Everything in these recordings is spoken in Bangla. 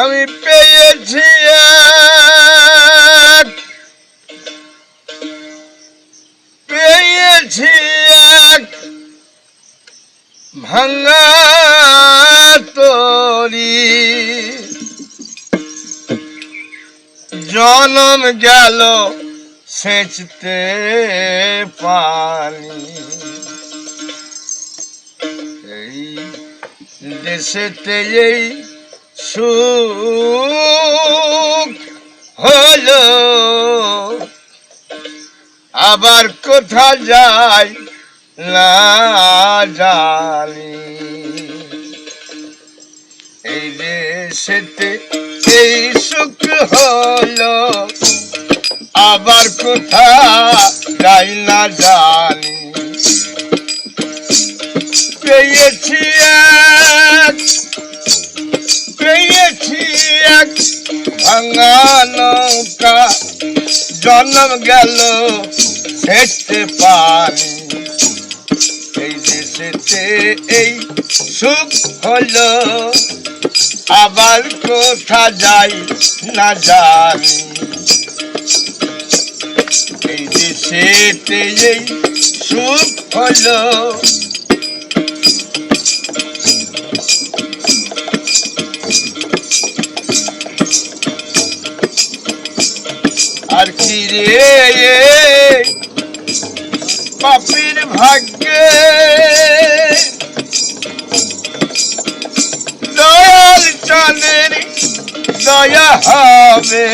আমি পেয়েছি এক ভাঙা তরি, জনম গেল সেচতে পানি। এই দেশেতে এই সুখ হলো, আবার কোথা যায় না জানি। এই দেশেতে এই সুখ হলো, আবার কোথা যাই না জানি। পেয়েছি এক ভাঙা নৌকা, জন্ম গেল সেচতে পানি। এই দেশেতে এই সুখ হলো, আবার কোথা যাই না জানি। এই দেশেতে এই সুখ হলো, আর কি রে পাপীর ভাগ্যে দয়াল চাঁদের দয়া হবে।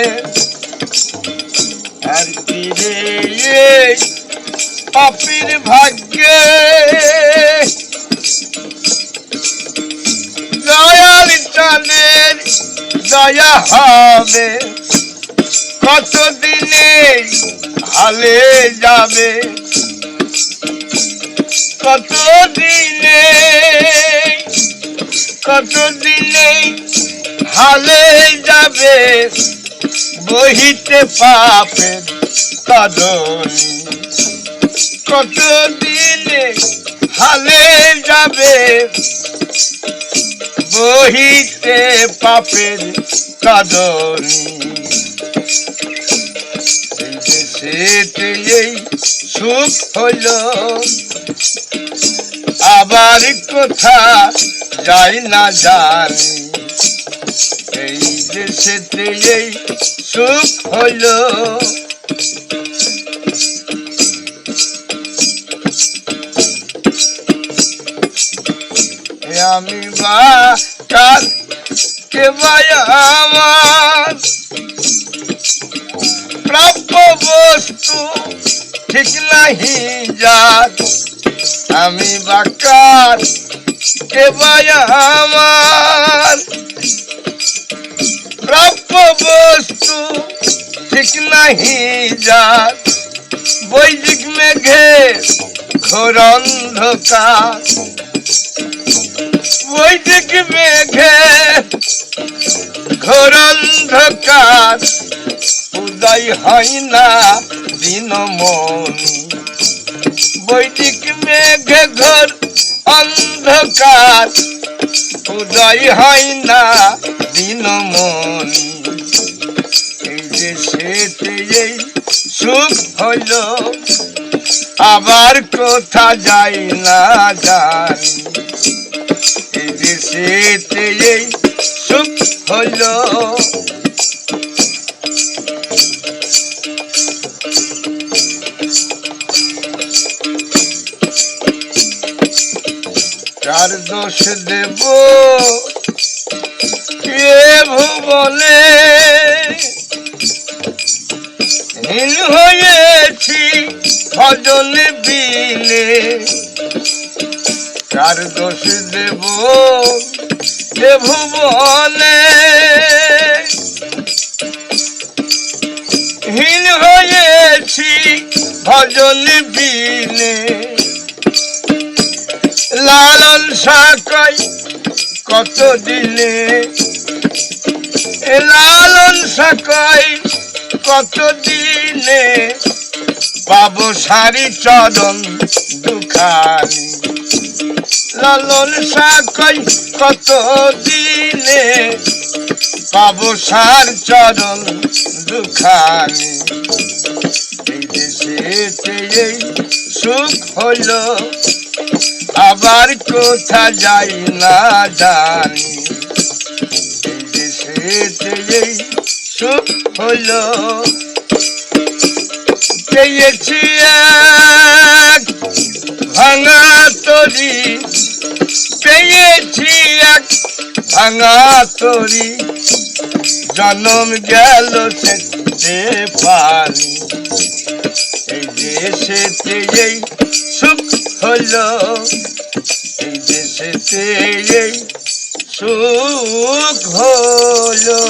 আর কি রে পাপীর ভাগ্যে দয়াল চাঁদের দয়া হবে। কতদিনে হালে যাবে, কতদিনে হালে যাবে, বহিতে পাপের কদলি। কতদিনে হালে যাবে, বহিতে পাপের কদলি। এই দেশেতে এই সুখ হলো, আবার কোথা যাই না জানি। এই দেশেতে এই সুখ হলো, আমি বা কার কে ভাই আমার প্রাপ্য বস্তু ঠিক নাহি যার। আমি বা কার কে ভাই আমার প্রাপ্য বস্তু ঠিক নাহি যার। বৈদিক মেঘে ঘোর অন্ধকার, বৈদিক মেঘে ঘোর অন্ধকার, উদয় হয় না দিনমণি। বৈদিক মেঘে ঘোর অন্ধকার, উদয় হয় না দিনমণি। এই দেশেতে এই সুখ হলো, আবার কোথা যাই না জানি। এই দেশেতে এই সুখ হলো, কার দোষ দেব কে ভুবনে, হীন হয়েছি ভজন বিনে। কার দোষ দেব কে ভুবনে, হীন হয়েছি ভজন বিনে। লালন সাকাই কত দিনে, লালন সাকাই কত দিনে, পাবো সারি চরণ দুখানি। লালন সাকাই কত দিনে, পাবো সার চরণ দুখানি। এই দেশেতে এই সুখ হলো, আবার কোথা যাই না জানি। এই দেশেতে এই সুখ হলো, পেয়েছি এক ভাঙা তরি, পেয়েছি এক ভাঙা তরি, জনম গেল সেতে পারি। এই দেশেতে এই সুখ হলো, এই দেশেতে এই সুখ হলো।